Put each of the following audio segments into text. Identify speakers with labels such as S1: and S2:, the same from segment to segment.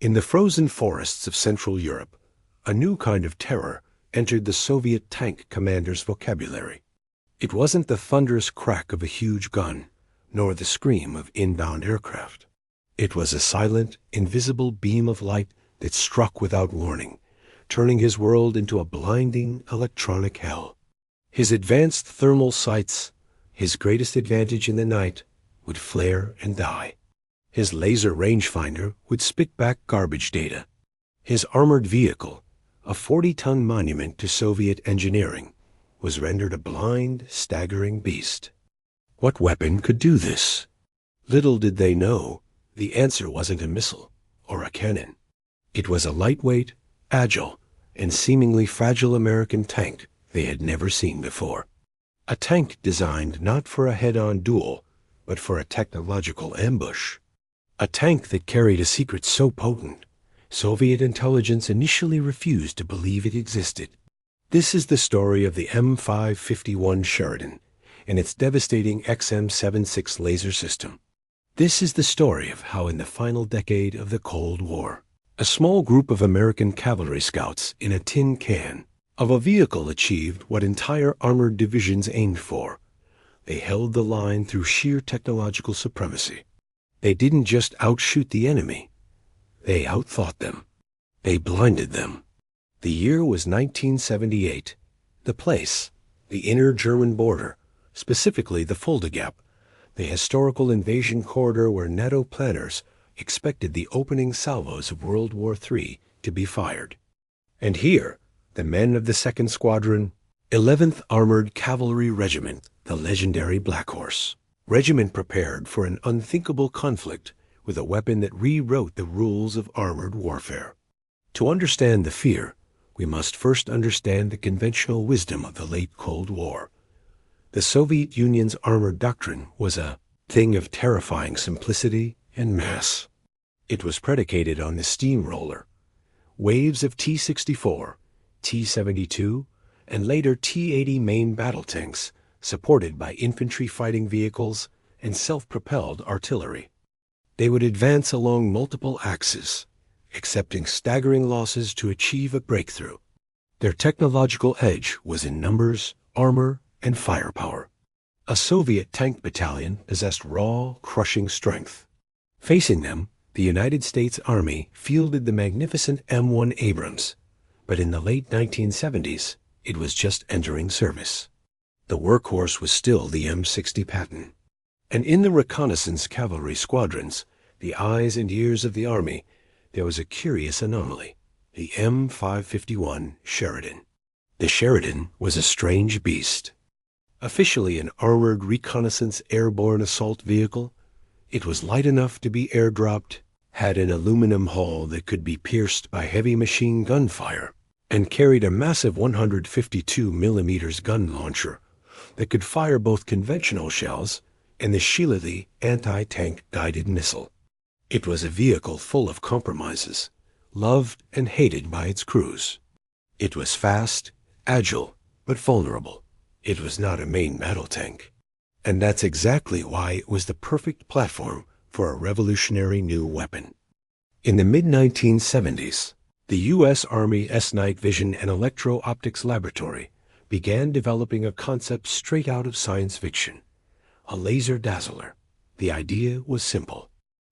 S1: In the frozen forests of Central Europe, a new kind of terror entered the Soviet tank commander's vocabulary. It wasn't the thunderous crack of a huge gun, nor the scream of inbound aircraft. It was a silent, invisible beam of light that struck without warning, turning his world into a blinding electronic hell. His advanced thermal sights, his greatest advantage in the night, would flare and die. His laser rangefinder would spit back garbage data. His armored vehicle, a 40-ton monument to Soviet engineering, was rendered a blind, staggering beast. What weapon could do this? Little did they know, the answer wasn't a missile or a cannon. It was a lightweight, agile, and seemingly fragile American tank they had never seen before. A tank designed not for a head-on duel, but for a technological ambush. A tank that carried a secret so potent, Soviet intelligence initially refused to believe it existed. This is the story of the M551 Sheridan and its devastating XM76 laser system. This is the story of how in the final decade of the Cold War, a small group of American cavalry scouts in a tin can of a vehicle achieved what entire armored divisions aimed for. They held the line through sheer technological supremacy. They didn't just outshoot the enemy. They outthought them. They blinded them. The year was 1978. The place, the inner German border, specifically the Fulda Gap, the historical invasion corridor where NATO planners expected the opening salvos of World War III to be fired. And here, the men of the 2nd Squadron, 11th Armored Cavalry Regiment, the legendary Black Horse, regiment prepared for an unthinkable conflict with a weapon that rewrote the rules of armored warfare. To understand the fear, we must first understand the conventional wisdom of the late Cold War. The Soviet Union's armored doctrine was a thing of terrifying simplicity and mass. It was predicated on the steamroller. Waves of T-64, T-72, and later T-80 main battle tanks supported by infantry fighting vehicles and self-propelled artillery. They would advance along multiple axes, accepting staggering losses to achieve a breakthrough. Their technological edge was in numbers, armor, and firepower. A Soviet tank battalion possessed raw, crushing strength. Facing them, the United States Army fielded the magnificent M1 Abrams, but in the late 1970s, it was just entering service. The workhorse was still the M60 Patton. And in the reconnaissance cavalry squadrons, the eyes and ears of the Army, there was a curious anomaly, the M551 Sheridan. The Sheridan was a strange beast. Officially an armored reconnaissance airborne assault vehicle, it was light enough to be airdropped, had an aluminum hull that could be pierced by heavy machine gun fire, and carried a massive 152 mm gun launcher that could fire both conventional shells and the shielded anti-tank guided missile. It was a vehicle full of compromises, loved and hated by its crews. It was fast, agile, but vulnerable. It was not a main battle tank. And that's exactly why it was the perfect platform for a revolutionary new weapon. In the mid-1970s, the U.S. Army S-Night Vision and Electro-Optics Laboratory began developing a concept straight out of science fiction, a laser dazzler. The idea was simple.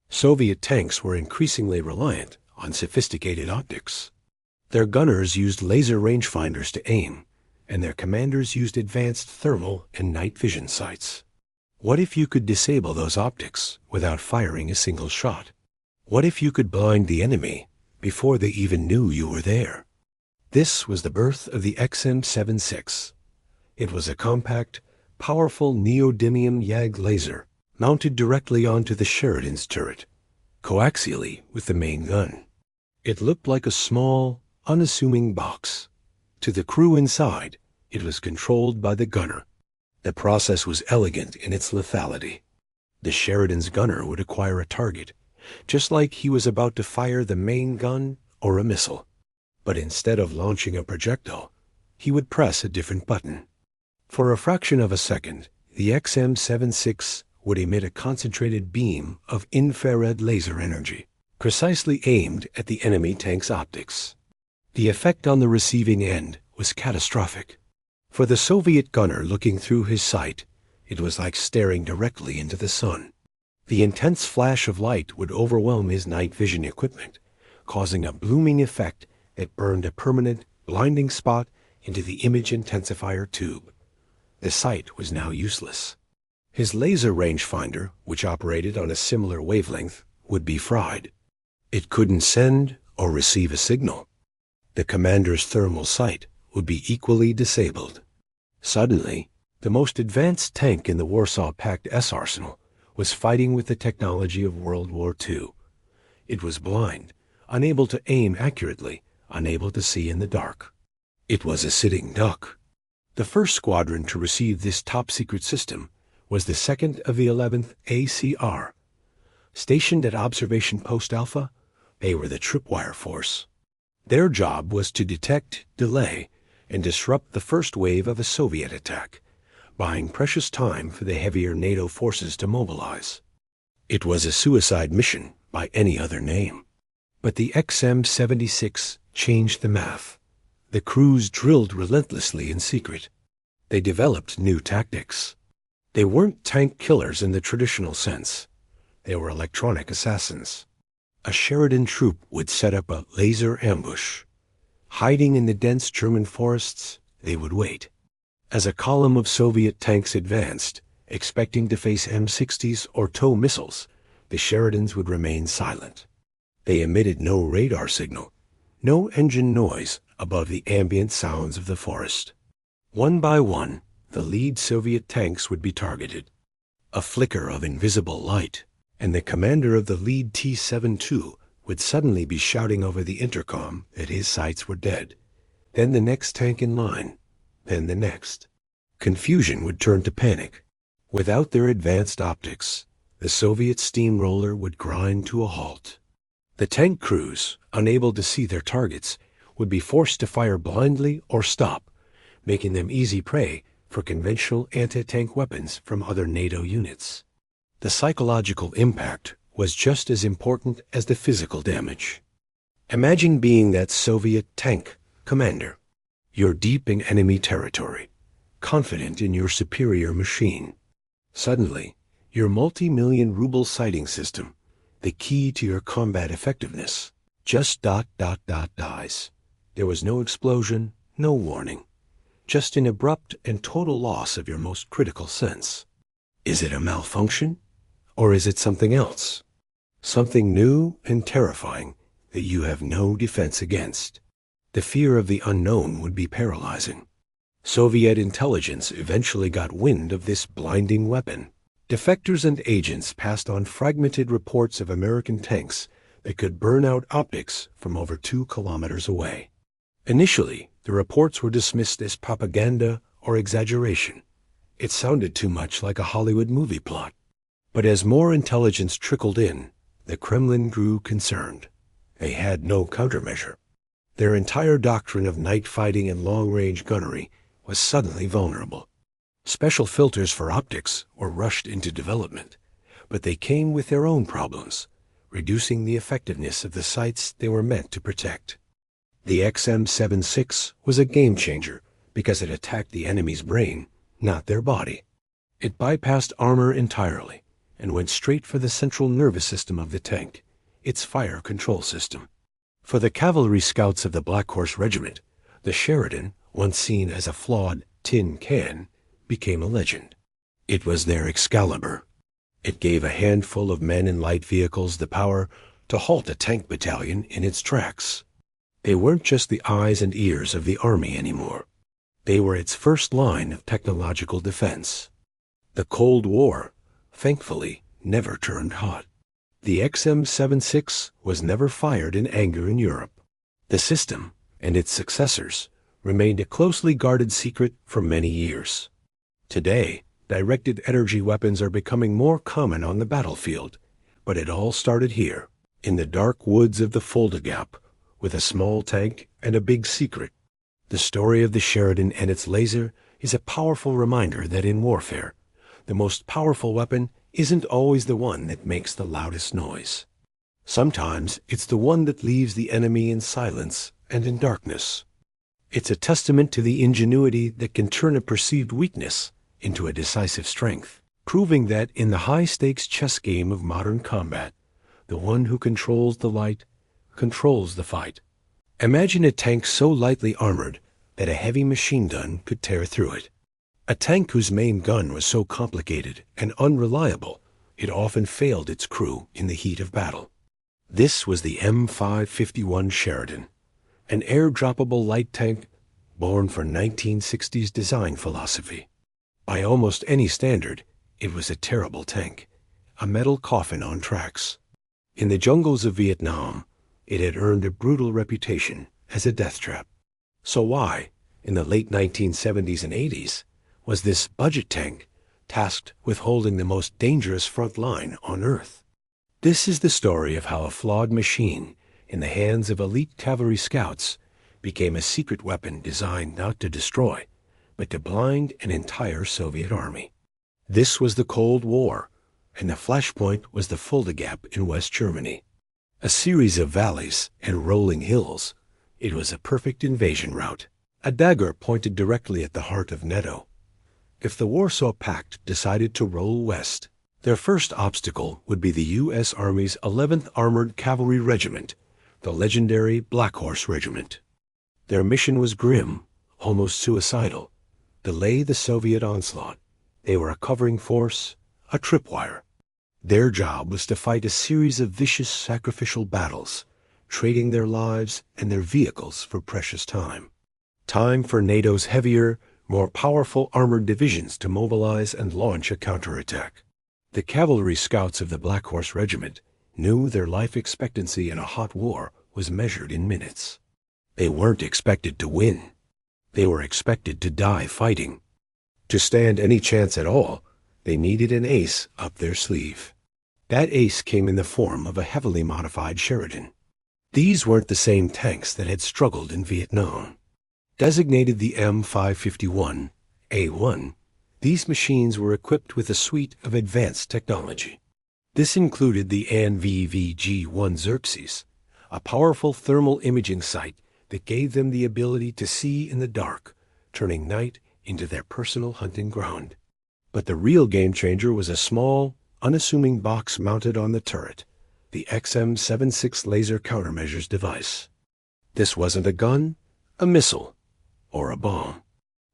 S1: Soviet tanks were increasingly reliant on sophisticated optics. Their gunners used laser rangefinders to aim, and their commanders used advanced thermal and night vision sights. What if you could disable those optics without firing a single shot? What if you could blind the enemy before they even knew you were there? This was the birth of the XM76. It was a compact, powerful neodymium YAG laser mounted directly onto the Sheridan's turret, coaxially with the main gun. It looked like a small, unassuming box. To the crew inside, it was controlled by the gunner. The process was elegant in its lethality. The Sheridan's gunner would acquire a target, just like he was about to fire the main gun or a missile. But instead of launching a projectile, he would press a different button. For a fraction of a second, the XM76 would emit a concentrated beam of infrared laser energy, precisely aimed at the enemy tank's optics. The effect on the receiving end was catastrophic. For the Soviet gunner looking through his sight, it was like staring directly into the sun. The intense flash of light would overwhelm his night vision equipment, causing a blooming effect that burned a permanent, blinding spot into the image intensifier tube. The sight was now useless. His laser rangefinder, which operated on a similar wavelength, would be fried. It couldn't send or receive a signal. The commander's thermal sight would be equally disabled. Suddenly, the most advanced tank in the Warsaw Pact S arsenal was fighting with the technology of World War II. It was blind, unable to aim accurately, unable to see in the dark. It was a sitting duck. The first squadron to receive this top-secret system was the 2nd of the 11th ACR. Stationed at Observation Post Alpha, they were the tripwire force. Their job was to detect, delay, and disrupt the first wave of a Soviet attack, buying precious time for the heavier NATO forces to mobilize. It was a suicide mission by any other name. But the XM-76 changed the math. The crews drilled relentlessly in secret. They developed new tactics. They weren't tank killers in the traditional sense. They were electronic assassins. A Sheridan troop would set up a laser ambush. Hiding in the dense German forests, they would wait. As a column of Soviet tanks advanced, expecting to face M60s or TOW missiles, the Sheridans would remain silent. They emitted no radar signal, no engine noise above the ambient sounds of the forest. One by one, the lead Soviet tanks would be targeted. A flicker of invisible light, and the commander of the lead T-72 would suddenly be shouting over the intercom that his sights were dead. Then the next tank in line, then the next. Confusion would turn to panic. Without their advanced optics, the Soviet steamroller would grind to a halt. The tank crews, unable to see their targets, would be forced to fire blindly or stop, making them easy prey for conventional anti-tank weapons from other NATO units. The psychological impact was just as important as the physical damage. Imagine being that Soviet tank commander. You're deep in enemy territory, confident in your superior machine. Suddenly, your multi-million ruble sighting system, the key to your combat effectiveness, just dies. There was no explosion, no warning, just an abrupt and total loss of your most critical sense. Is it a malfunction? Or is it something else? Something new and terrifying that you have no defense against. The fear of the unknown would be paralyzing. Soviet intelligence eventually got wind of this blinding weapon. Defectors and agents passed on fragmented reports of American tanks that could burn out optics from over 2 kilometers away. Initially, the reports were dismissed as propaganda or exaggeration. It sounded too much like a Hollywood movie plot. But as more intelligence trickled in, the Kremlin grew concerned. They had no countermeasure. Their entire doctrine of night fighting and long-range gunnery was suddenly vulnerable. Special filters for optics were rushed into development, but they came with their own problems, reducing the effectiveness of the sites they were meant to protect. The XM-76 was a game-changer because it attacked the enemy's brain, not their body. It bypassed armor entirely and went straight for the central nervous system of the tank, its fire control system. For the cavalry scouts of the Black Horse Regiment, the Sheridan, once seen as a flawed tin can, became a legend. It was their Excalibur. It gave a handful of men in light vehicles the power to halt a tank battalion in its tracks. They weren't just the eyes and ears of the army anymore. They were its first line of technological defense. The Cold War, thankfully, never turned hot. The XM-76 was never fired in anger in Europe. The system and its successors remained a closely guarded secret for many years. Today, directed energy weapons are becoming more common on the battlefield, but it all started here, in the dark woods of the Fulda Gap, with a small tank and a big secret. The story of the Sheridan and its laser is a powerful reminder that in warfare, the most powerful weapon isn't always the one that makes the loudest noise. Sometimes it's the one that leaves the enemy in silence and in darkness. It's a testament to the ingenuity that can turn a perceived weakness into a decisive strength, proving that in the high-stakes chess game of modern combat, the one who controls the light controls the fight. Imagine a tank so lightly armored that a heavy machine gun could tear through it. A tank whose main gun was so complicated and unreliable, it often failed its crew in the heat of battle. This was the M551 Sheridan, an air-droppable light tank born for 1960s design philosophy. By almost any standard, it was a terrible tank, a metal coffin on tracks. In the jungles of Vietnam, it had earned a brutal reputation as a death trap. So why, in the late 1970s and 80s, was this budget tank tasked with holding the most dangerous front line on Earth? This is the story of how a flawed machine in the hands of elite cavalry scouts became a secret weapon designed not to destroy, but to blind an entire Soviet army. This was the Cold War, and the flashpoint was the Fulda Gap in West Germany. A series of valleys and rolling hills, it was a perfect invasion route. A dagger pointed directly at the heart of NATO. If the Warsaw Pact decided to roll west, their first obstacle would be the U.S. Army's 11th Armored Cavalry Regiment, the legendary Black Horse Regiment. Their mission was grim, almost suicidal: delay the Soviet onslaught. They were a covering force, a tripwire. Their job was to fight a series of vicious sacrificial battles, trading their lives and their vehicles for precious time. Time for NATO's heavier, more powerful armored divisions to mobilize and launch a counterattack. The cavalry scouts of the Black Horse Regiment knew their life expectancy in a hot war was measured in minutes. They weren't expected to win. They were expected to die fighting. To stand any chance at all, they needed an ace up their sleeve. That ace came in the form of a heavily modified Sheridan. These weren't the same tanks that had struggled in Vietnam. Designated the M551 A1, these machines were equipped with a suite of advanced technology. This included the AN/VVG-1 Xerxes, a powerful thermal imaging sight that gave them the ability to see in the dark, turning night into their personal hunting ground. But the real game-changer was a small, unassuming box mounted on the turret, the XM76 laser countermeasures device. This wasn't a gun, a missile, or a bomb.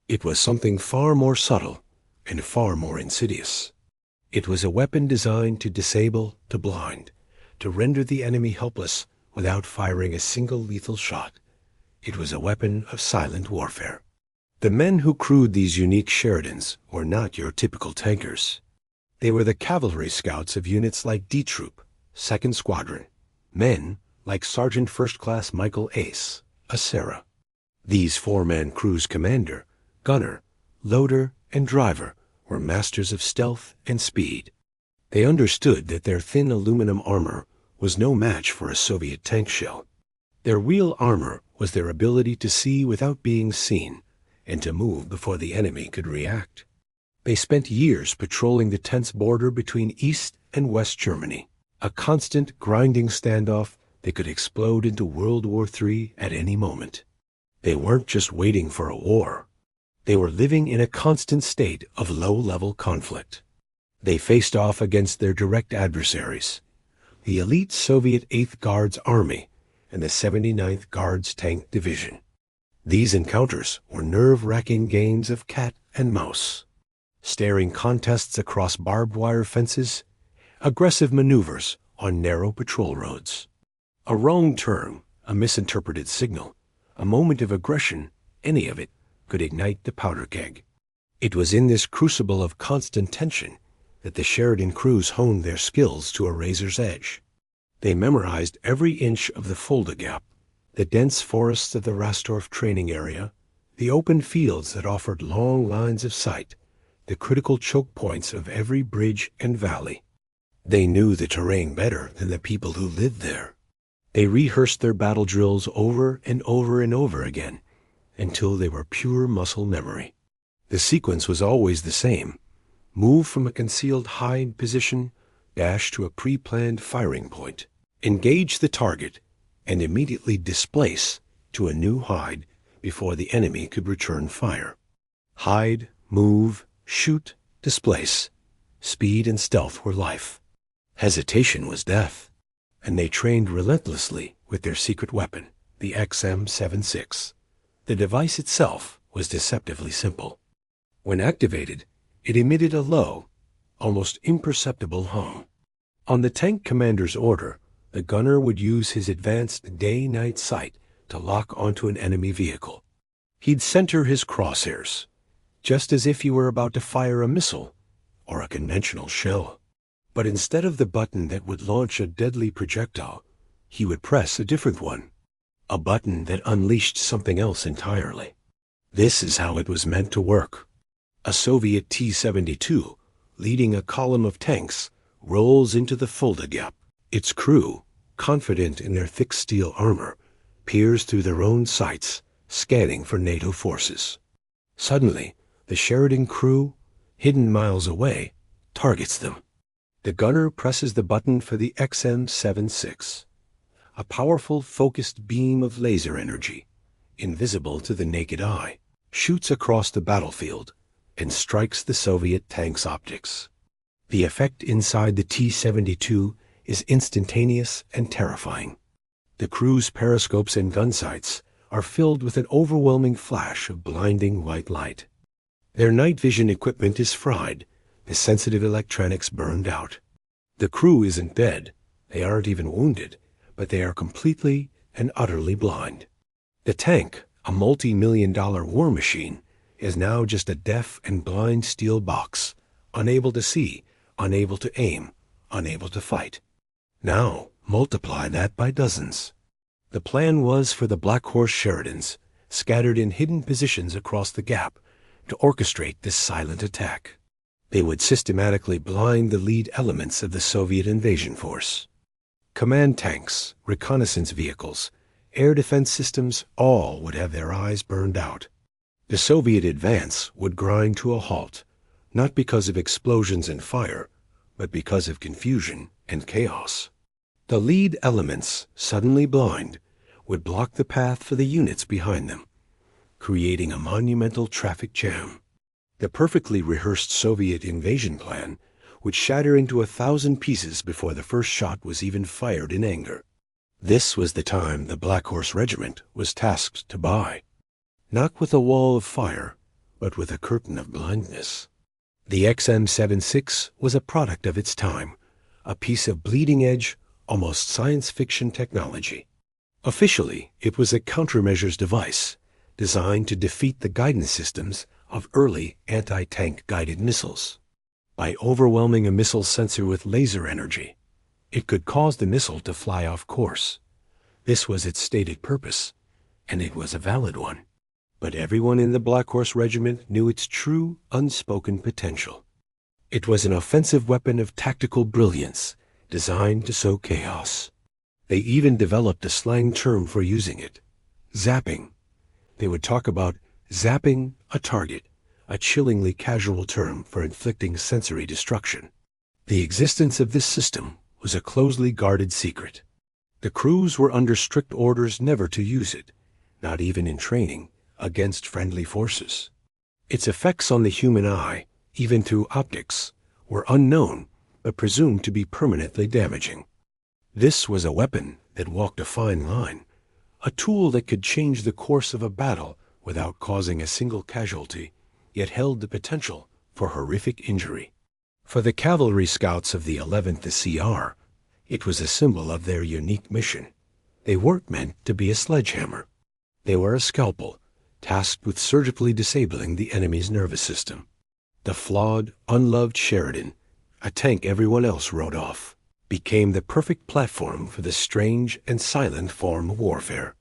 S1: It was something far more subtle and far more insidious. It was a weapon designed to disable, to blind, to render the enemy helpless without firing a single lethal shot. It was a weapon of silent warfare. The men who crewed these unique Sheridans were not your typical tankers. They were the cavalry scouts of units like D Troop, 2nd Squadron, men like Sergeant First Class Michael Ace, a Sarah. These four-man crew's commander, gunner, loader, and driver were masters of stealth and speed. They understood that their thin aluminum armor was no match for a Soviet tank shell. Their real armor was their ability to see without being seen and to move before the enemy could react. They spent years patrolling the tense border between East and West Germany, a constant grinding standoff that could explode into World War III at any moment. They weren't just waiting for a war. They were living in a constant state of low-level conflict. They faced off against their direct adversaries, the elite Soviet 8th Guards Army and the 79th Guards Tank Division. These encounters were nerve-wracking games of cat and mouse, staring contests across barbed wire fences, aggressive maneuvers on narrow patrol roads. A wrong turn, a misinterpreted signal, a moment of aggression, any of it could ignite the powder keg. It was in this crucible of constant tension that the Sheridan crews honed their skills to a razor's edge. They memorized every inch of the Fulda Gap, the dense forests of the Rastorf training area, the open fields that offered long lines of sight, the critical choke points of every bridge and valley. They knew the terrain better than the people who lived there. They rehearsed their battle drills over and over and over again until they were pure muscle memory. The sequence was always the same: move from a concealed hide position, dash to a pre-planned firing point. engage the target, and immediately displace to a new hide before the enemy could return fire. Hide, move, shoot, displace. Speed and stealth were life. Hesitation was death. And they trained relentlessly with their secret weapon, the XM76. The device itself was deceptively simple. When activated, it emitted a low, almost imperceptible hum. On the tank commander's order, the gunner would use his advanced day-night sight to lock onto an enemy vehicle. He'd center his crosshairs, just as if he were about to fire a missile or a conventional shell. But instead of the button that would launch a deadly projectile, he would press a different one, a button that unleashed something else entirely. This is how it was meant to work. A Soviet T-72, leading a column of tanks, rolls into the Fulda Gap. Its crew, confident in their thick steel armor, peers through their own sights, scanning for NATO forces. Suddenly, the Sheridan crew, hidden miles away, targets them. The gunner presses the button for the XM76, a powerful focused beam of laser energy, invisible to the naked eye, shoots across the battlefield and strikes the Soviet tank's optics. The effect inside the T-72 is instantaneous and terrifying. The crew's periscopes and gun sights are filled with an overwhelming flash of blinding white light. Their night vision equipment is fried, the sensitive electronics burned out. The crew isn't dead, they aren't even wounded, but they are completely and utterly blind. The tank, a multi-million-dollar war machine, is now just a deaf and blind steel box, unable to see, unable to aim, unable to fight. Now, multiply that by dozens. The plan was for the Black Horse Sheridans, scattered in hidden positions across the gap, to orchestrate this silent attack. They would systematically blind the lead elements of the Soviet invasion force. Command tanks, reconnaissance vehicles, air defense systems, all would have their eyes burned out. The Soviet advance would grind to a halt, not because of explosions and fire, but because of confusion and chaos. The lead elements, suddenly blind, would block the path for the units behind them, creating a monumental traffic jam. The perfectly rehearsed Soviet invasion plan would shatter into 1,000 pieces before the first shot was even fired in anger. This was the time the Black Horse Regiment was tasked to buy, not with a wall of fire, but with a curtain of blindness. The XM76 was a product of its time, a piece of bleeding-edge, almost science fiction technology. Officially, it was a countermeasures device designed to defeat the guidance systems of early anti-tank guided missiles. By overwhelming a missile sensor with laser energy, it could cause the missile to fly off course. This was its stated purpose, and it was a valid one. But everyone in the Black Horse Regiment knew its true, unspoken potential. It was an offensive weapon of tactical brilliance, designed to sow chaos. They even developed a slang term for using it: zapping. They would talk about zapping a target, a chillingly casual term for inflicting sensory destruction. The existence of this system was a closely guarded secret. The crews were under strict orders never to use it, not even in training, against friendly forces. Its effects on the human eye, even through optics, were unknown but presumed to be permanently damaging. This was a weapon that walked a fine line, a tool that could change the course of a battle without causing a single casualty, yet held the potential for horrific injury. For the cavalry scouts of the 11th CR, it was a symbol of their unique mission. They weren't meant to be a sledgehammer. They were a scalpel, tasked with surgically disabling the enemy's nervous system. The flawed, unloved Sheridan, a tank everyone else wrote off, became the perfect platform for the strange and silent form of warfare.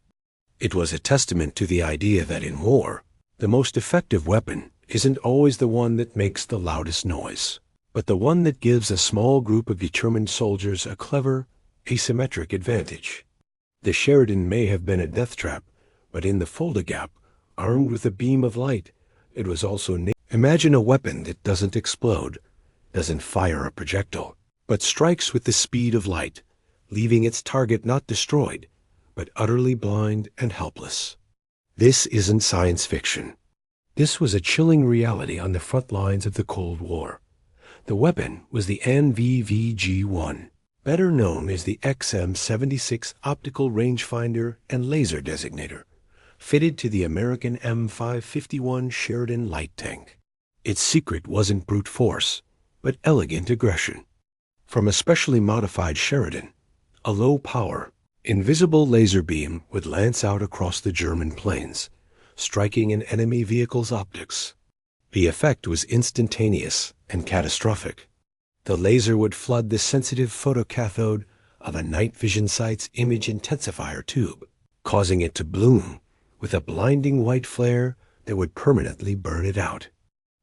S1: It was a testament to the idea that in war, the most effective weapon isn't always the one that makes the loudest noise, but the one that gives a small group of determined soldiers a clever, asymmetric advantage. The Sheridan may have been a death trap, but in the Fulda Gap, armed with a beam of light, it was also Imagine a weapon that doesn't explode, doesn't fire a projectile, but strikes with the speed of light, leaving its target not destroyed, but utterly blind and helpless. This isn't science fiction. This was a chilling reality on the front lines of the Cold War. The weapon was the NVVG-1, better known as the XM-76 optical rangefinder and laser designator, fitted to the American M551 Sheridan light tank. Its secret wasn't brute force, but elegant aggression. From a specially modified Sheridan, a low-power, invisible laser beam would lance out across the German plains, striking an enemy vehicle's optics. The effect was instantaneous and catastrophic. The laser would flood the sensitive photocathode of a night vision sight's image intensifier tube, causing it to bloom with a blinding white flare that would permanently burn it out.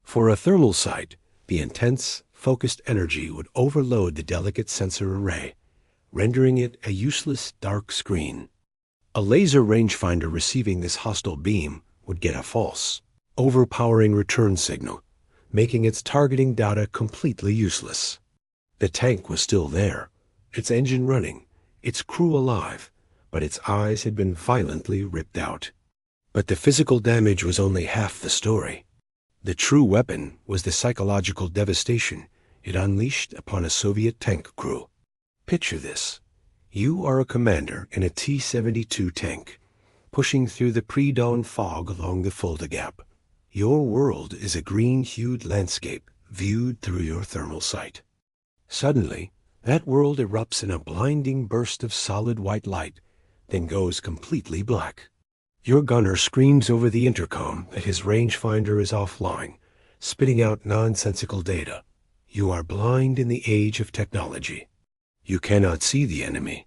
S1: For a thermal sight, the intense, focused energy would overload the delicate sensor array, rendering it a useless dark screen. A laser rangefinder receiving this hostile beam would get a false, overpowering return signal, making its targeting data completely useless. The tank was still there, its engine running, its crew alive, but its eyes had been violently ripped out. But the physical damage was only half the story. The true weapon was the psychological devastation it unleashed upon a Soviet tank crew. Picture this. You are a commander in a T-72 tank, pushing through the pre-dawn fog along the Fulda Gap. Your world is a green-hued landscape viewed through your thermal sight. Suddenly, that world erupts in a blinding burst of solid white light, then goes completely black. Your gunner screams over the intercom that his rangefinder is offline, spitting out nonsensical data. You are blind in the age of technology. You cannot see the enemy.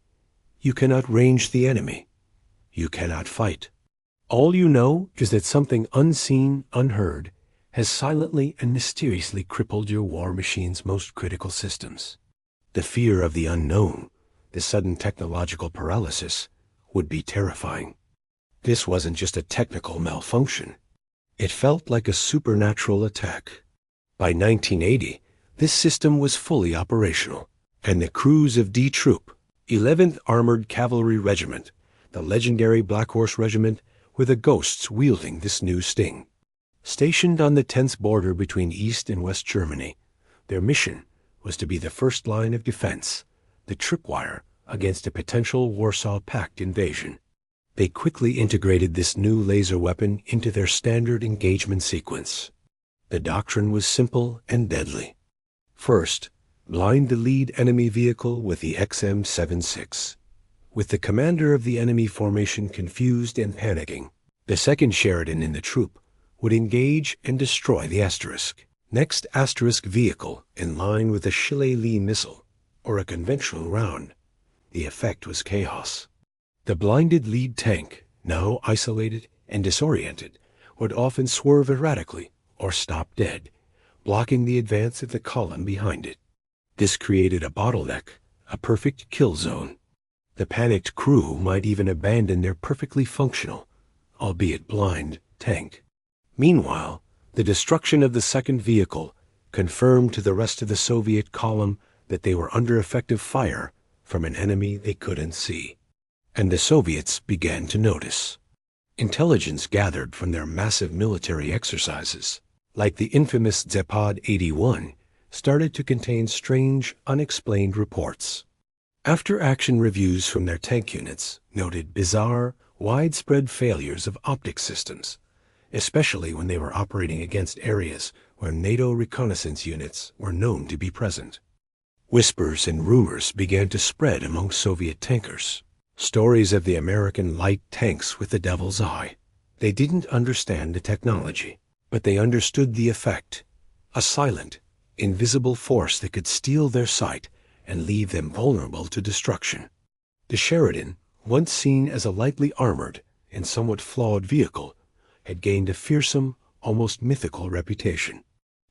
S1: You cannot range the enemy. You cannot fight. All you know is that something unseen, unheard, has silently and mysteriously crippled your war machine's most critical systems. The fear of the unknown, the sudden technological paralysis, would be terrifying. This wasn't just a technical malfunction. It felt like a supernatural attack. By 1980, this system was fully operational, and the crews of D Troop, 11th Armored Cavalry Regiment, the legendary Black Horse Regiment, were the ghosts wielding this new sting. Stationed on the tense border between East and West Germany, their mission was to be the first line of defense, the tripwire against a potential Warsaw Pact invasion. They quickly integrated this new laser weapon into their standard engagement sequence. The doctrine was simple and deadly. First, blind the lead enemy vehicle with the XM-76. With the commander of the enemy formation confused and panicking, the second Sheridan in the troop would engage and destroy the Asterisk. Next Asterisk vehicle in line with a Chahe missile or a conventional round. The effect was chaos. The blinded lead tank, now isolated and disoriented, would often swerve erratically or stop dead, blocking the advance of the column behind it. This created a bottleneck, a perfect kill zone. The panicked crew might even abandon their perfectly functional, albeit blind, tank. Meanwhile, the destruction of the second vehicle confirmed to the rest of the Soviet column that they were under effective fire from an enemy they couldn't see. And the Soviets began to notice. Intelligence gathered from their massive military exercises, like the infamous Zapad 81, started to contain strange, unexplained reports. After-action reviews from their tank units noted bizarre, widespread failures of optic systems, especially when they were operating against areas where NATO reconnaissance units were known to be present. Whispers and rumors began to spread among Soviet tankers. Stories of the American light tanks with the devil's eye. They didn't understand the technology, but they understood the effect. A silent, invisible force that could steal their sight and leave them vulnerable to destruction. The Sheridan, once seen as a lightly armored and somewhat flawed vehicle, had gained a fearsome, almost mythical reputation.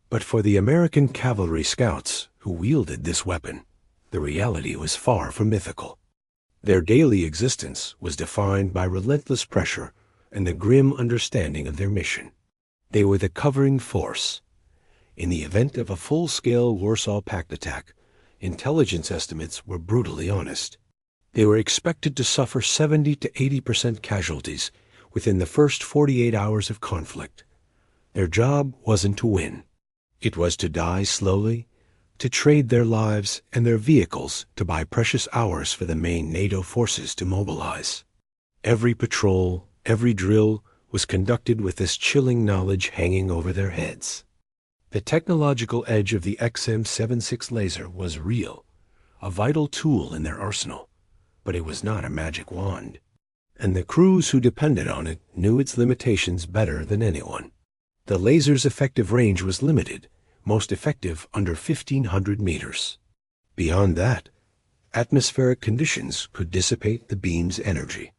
S1: But for the American cavalry scouts who wielded this weapon, the reality was far from mythical. Their daily existence was defined by relentless pressure and the grim understanding of their mission. They were the covering force. In the event of a full-scale Warsaw Pact attack, intelligence estimates were brutally honest. They were expected to suffer 70 to 80% casualties within the first 48 hours of conflict. Their job wasn't to win. It was to die slowly, to trade their lives and their vehicles to buy precious hours for the main NATO forces to mobilize. Every patrol, every drill was conducted with this chilling knowledge hanging over their heads. The technological edge of the XM76 laser was real, a vital tool in their arsenal, but it was not a magic wand. And the crews who depended on it knew its limitations better than anyone. The laser's effective range was limited, most effective under 1,500 meters. Beyond that, atmospheric conditions could dissipate the beam's energy.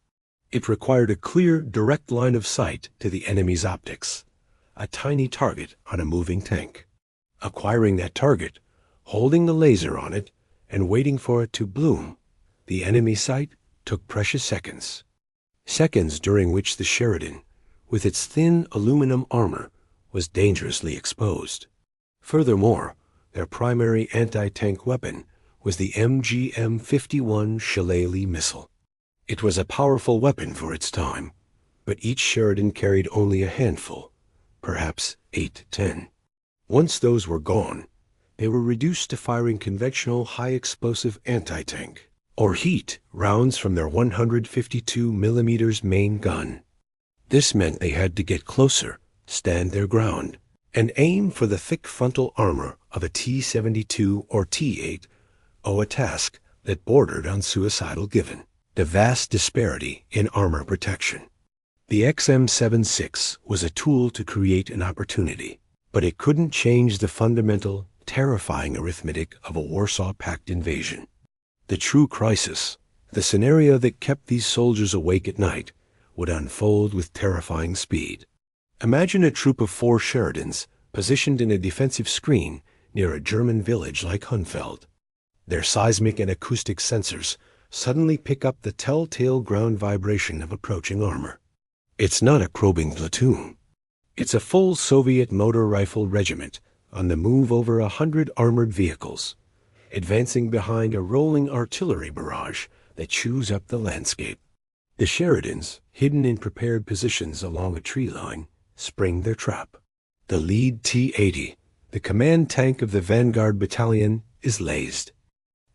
S1: It required a clear, direct line of sight to the enemy's optics, a tiny target on a moving tank. Acquiring that target, holding the laser on it, and waiting for it to bloom, the enemy sight took precious seconds. Seconds during which the Sheridan, with its thin aluminum armor, was dangerously exposed. Furthermore, their primary anti-tank weapon was the MGM-51 Shillelagh missile. It was a powerful weapon for its time, but each Sheridan carried only a handful, perhaps 8 to 10. Once those were gone, they were reduced to firing conventional high-explosive anti-tank, or heat, rounds from their 152 mm main gun. This meant they had to get closer, stand their ground, and aim for the thick frontal armor of a T-72 or T-8, a task that bordered on suicidal given the vast disparity in armor protection. The XM76 was a tool to create an opportunity, but it couldn't change the fundamental, terrifying arithmetic of a Warsaw Pact invasion. The true crisis, the scenario that kept these soldiers awake at night, would unfold with terrifying speed. Imagine a troop of 4 Sheridans positioned in a defensive screen near a German village like Hunfeld. Their seismic and acoustic sensors suddenly pick up the telltale ground vibration of approaching armor. It's not a probing platoon. It's a full Soviet motor rifle regiment on the move over 100 armored vehicles, advancing behind a rolling artillery barrage that chews up the landscape. The Sheridans, hidden in prepared positions along a tree line, spring their trap. The lead T-80, the command tank of the Vanguard Battalion, is lased.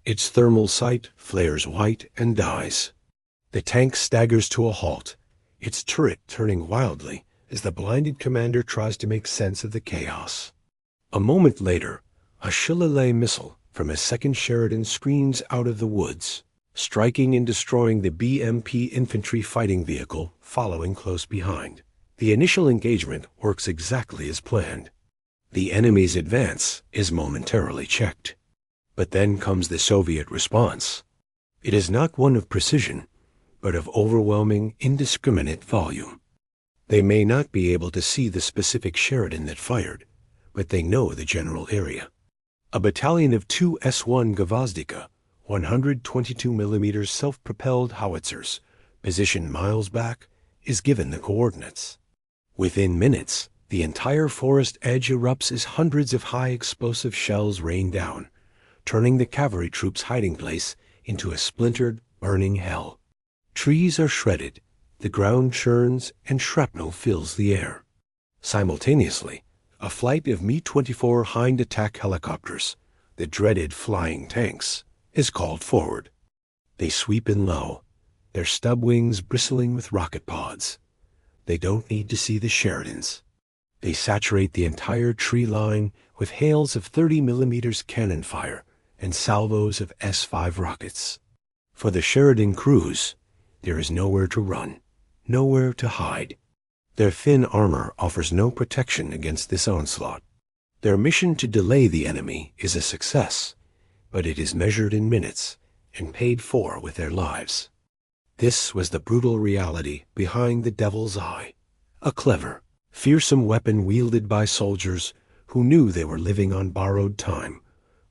S1: Its thermal sight flares white and dies. The tank staggers to a halt, its turret turning wildly as the blinded commander tries to make sense of the chaos. A moment later, a Shillelagh missile from a second Sheridan screams out of the woods, striking and destroying the BMP infantry fighting vehicle following close behind. The initial engagement works exactly as planned. The enemy's advance is momentarily checked. But then comes the Soviet response. It is not one of precision, but of overwhelming, indiscriminate volume. They may not be able to see the specific Sheridan that fired, but they know the general area. A battalion of 2 S-1 Gvozdika, 122 mm self-propelled howitzers, positioned miles back, is given the coordinates. Within minutes, the entire forest edge erupts as hundreds of high-explosive shells rain down, turning the cavalry troops' hiding place into a splintered, burning hell. Trees are shredded, the ground churns, and shrapnel fills the air. Simultaneously, a flight of Mi-24 hind attack helicopters, the dreaded flying tanks, is called forward. They sweep in low, their stub wings bristling with rocket pods. They don't need to see the Sheridans. They saturate the entire tree line with hails of 30 mm cannon fire and salvos of S-5 rockets. For the Sheridan crews, there is nowhere to run, nowhere to hide. Their thin armor offers no protection against this onslaught. Their mission to delay the enemy is a success, but it is measured in minutes and paid for with their lives. This was the brutal reality behind the Devil's Eye, a clever, fearsome weapon wielded by soldiers who knew they were living on borrowed time,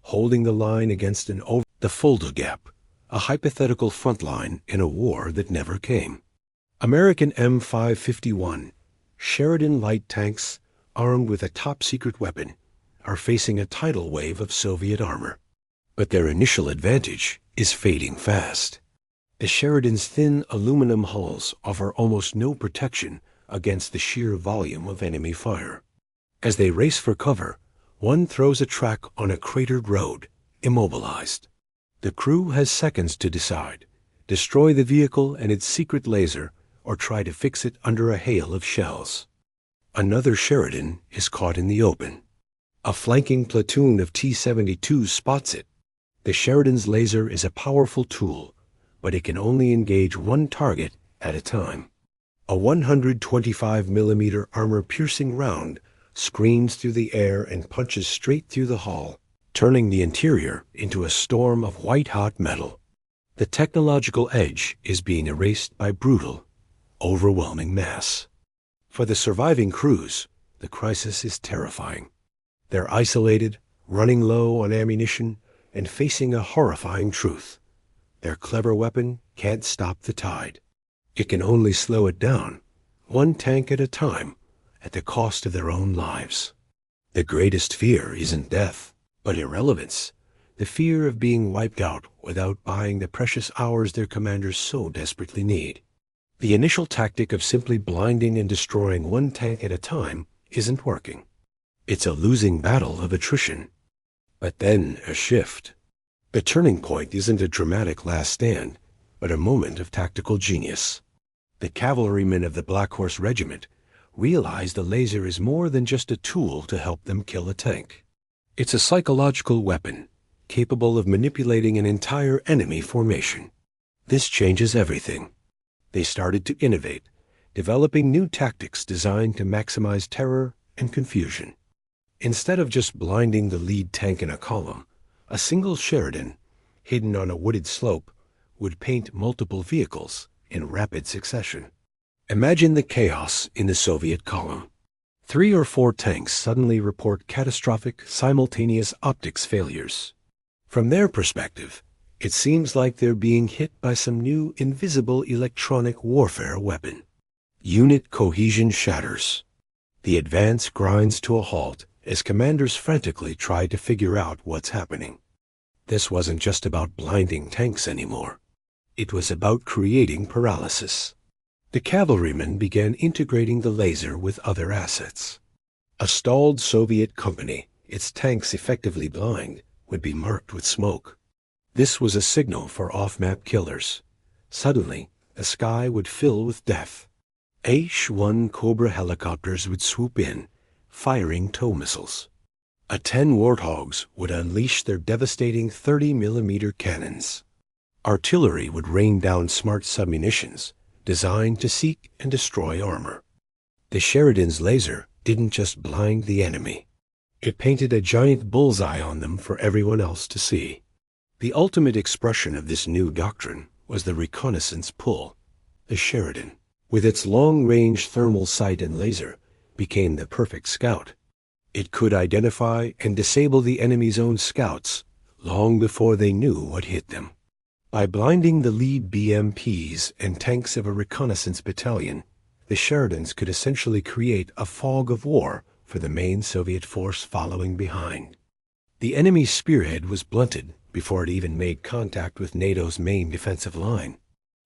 S1: holding the line against the Fulda Gap, a hypothetical front line in a war that never came. American M551, Sheridan light tanks, armed with a top-secret weapon, are facing a tidal wave of Soviet armor. But their initial advantage is fading fast. The Sheridan's thin aluminum hulls offer almost no protection against the sheer volume of enemy fire. As they race for cover, one throws a track on a cratered road, immobilized. The crew has seconds to decide: destroy the vehicle and its secret laser, or try to fix it under a hail of shells. Another Sheridan is caught in the open. A flanking platoon of T-72s spots it. The Sheridan's laser is a powerful tool, but it can only engage one target at a time. A 125mm armor-piercing round screams through the air and punches straight through the hull, turning the interior into a storm of white-hot metal. The technological edge is being erased by brutal, overwhelming mass. For the surviving crews, the crisis is terrifying. They're isolated, running low on ammunition, and facing a horrifying truth. Their clever weapon can't stop the tide. It can only slow it down, one tank at a time, at the cost of their own lives. The greatest fear isn't death, but irrelevance, the fear of being wiped out without buying the precious hours their commanders so desperately need. The initial tactic of simply blinding and destroying one tank at a time isn't working. It's a losing battle of attrition. But then a shift. The turning point isn't a dramatic last stand, but a moment of tactical genius. The cavalrymen of the Black Horse Regiment realize the laser is more than just a tool to help them kill a tank. It's a psychological weapon, capable of manipulating an entire enemy formation. This changes everything. They started to innovate, developing new tactics designed to maximize terror and confusion. Instead of just blinding the lead tank in a column, a single Sheridan, hidden on a wooded slope, would paint multiple vehicles in rapid succession. Imagine the chaos in the Soviet column. 3 or 4 tanks suddenly report catastrophic, simultaneous optics failures. From their perspective, it seems like they're being hit by some new invisible electronic warfare weapon. Unit cohesion shatters. The advance grinds to a halt as commanders frantically try to figure out what's happening. This wasn't just about blinding tanks anymore. It was about creating paralysis. The cavalrymen began integrating the laser with other assets. A stalled Soviet company, its tanks effectively blind, would be marked with smoke. This was a signal for off-map killers. Suddenly, the sky would fill with death. H-1 Cobra helicopters would swoop in, firing tow missiles. A-10 Warthogs would unleash their devastating 30mm cannons. Artillery would rain down smart submunitions, designed to seek and destroy armor. The Sheridan's laser didn't just blind the enemy. It painted a giant bullseye on them for everyone else to see. The ultimate expression of this new doctrine was the reconnaissance pull. The Sheridan, with its long-range thermal sight and laser, became the perfect scout. It could identify and disable the enemy's own scouts long before they knew what hit them. By blinding the lead BMPs and tanks of a reconnaissance battalion, the Sheridans could essentially create a fog of war for the main Soviet force following behind. The enemy's spearhead was blunted before it even made contact with NATO's main defensive line.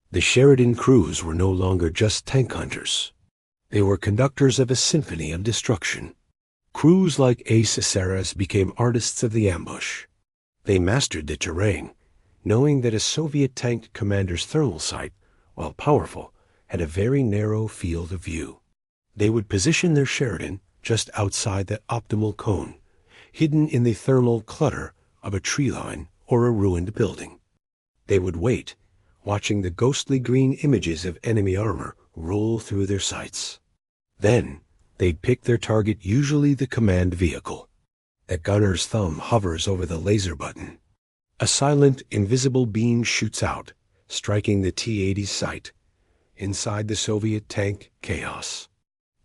S1: The Sheridan crews were no longer just tank hunters. They were conductors of a symphony of destruction. Crews like aise became artists of the ambush. They mastered the terrain, knowing that a Soviet tank commander's thermal sight, while powerful, had a very narrow field of view. They would position their Sheridan just outside that optimal cone, hidden in the thermal clutter of a tree line or a ruined building. They would wait, watching the ghostly green images of enemy armor roll through their sights. Then, they'd pick their target, usually the command vehicle. The gunner's thumb hovers over the laser button. A silent, invisible beam shoots out, striking the T-80's sight. Inside the Soviet tank, chaos.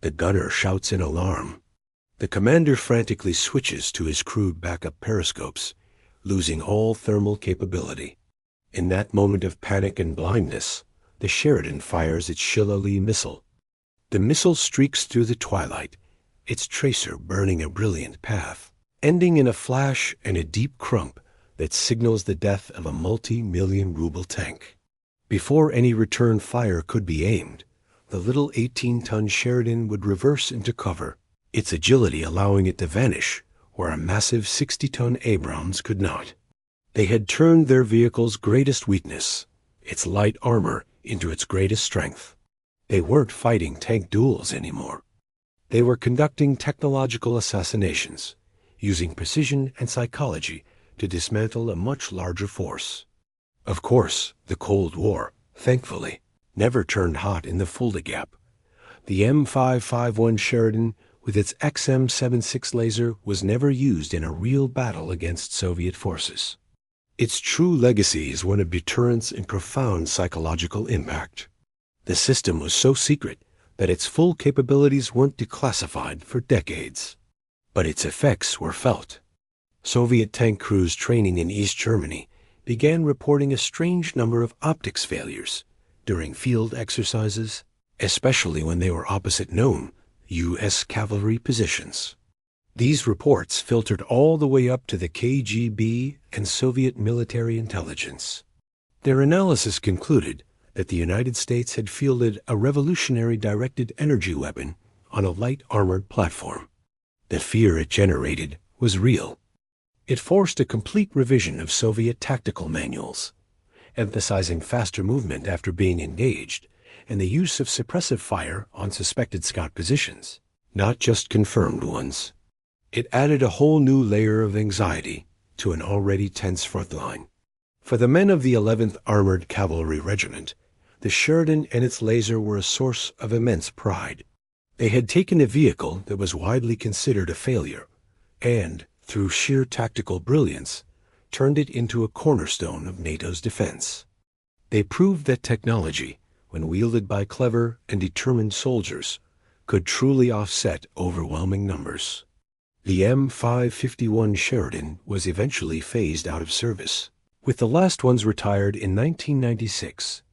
S1: The gunner shouts in alarm. The commander frantically switches to his crude backup periscopes, losing all thermal capability. In that moment of panic and blindness, the Sheridan fires its Shillelagh missile. The missile streaks through the twilight, its tracer burning a brilliant path, ending in a flash and a deep crump that signals the death of a multi-million-ruble tank. Before any return fire could be aimed, the little 18-ton Sheridan would reverse into cover, its agility allowing it to vanish where a massive 60-ton Abrams could not. They had turned their vehicle's greatest weakness, its light armor, into its greatest strength. They weren't fighting tank duels anymore. They were conducting technological assassinations, using precision and psychology to dismantle a much larger force. Of course, the Cold War, thankfully, never turned hot in the Fulda Gap. The M551 Sheridan with its XM76 laser was never used in a real battle against Soviet forces. Its true legacy is one of deterrence and profound psychological impact. The system was so secret that its full capabilities weren't declassified for decades. But its effects were felt. Soviet tank crews training in East Germany began reporting a strange number of optics failures during field exercises, especially when they were opposite known U.S. cavalry positions. These reports filtered all the way up to the KGB and Soviet military intelligence. Their analysis concluded that the United States had fielded a revolutionary directed energy weapon on a light armored platform. The fear it generated was real. It forced a complete revision of Soviet tactical manuals, emphasizing faster movement after being engaged and the use of suppressive fire on suspected scout positions, not just confirmed ones. It added a whole new layer of anxiety to an already tense front line. For the men of the 11th Armored Cavalry Regiment, the Sheridan and its laser were a source of immense pride. They had taken a vehicle that was widely considered a failure and, through sheer tactical brilliance, turned it into a cornerstone of NATO's defense. They proved that technology, when wielded by clever and determined soldiers, could truly offset overwhelming numbers. The M551 Sheridan was eventually phased out of service, with the last ones retired in 1996.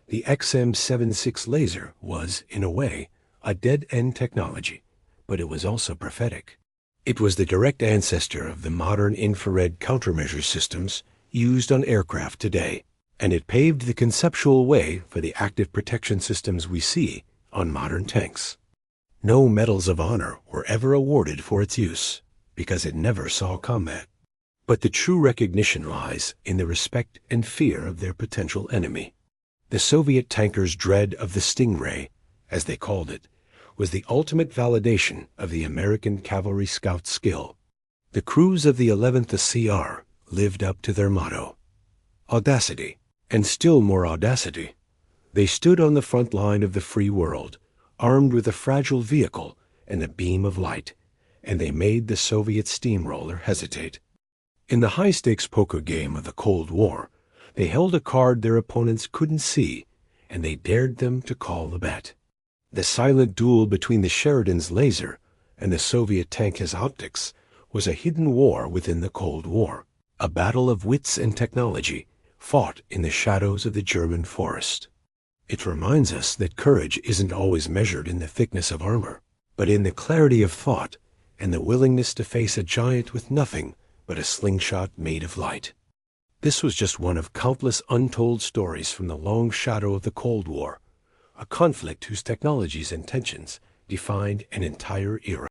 S1: The XM76 laser was, in a way, a dead-end technology, but it was also prophetic. It was the direct ancestor of the modern infrared countermeasure systems used on aircraft today, and it paved the conceptual way for the active protection systems we see on modern tanks. No medals of honor were ever awarded for its use, because it never saw combat. But the true recognition lies in the respect and fear of their potential enemy. The Soviet tankers' dread of the Stingray, as they called it, was the ultimate validation of the American cavalry scout skill. The crews of the 11th CR lived up to their motto: audacity, and still more audacity. They stood on the front line of the free world, armed with a fragile vehicle and a beam of light, and they made the Soviet steamroller hesitate. In the high-stakes poker game of the Cold War, they held a card their opponents couldn't see, and they dared them to call the bet. The silent duel between the Sheridan's laser and the Soviet tank's optics was a hidden war within the Cold War, a battle of wits and technology fought in the shadows of the German forest. It reminds us that courage isn't always measured in the thickness of armor, but in the clarity of thought and the willingness to face a giant with nothing but a slingshot made of light. This was just one of countless untold stories from the long shadow of the Cold War, a conflict whose technologies and tensions defined an entire era.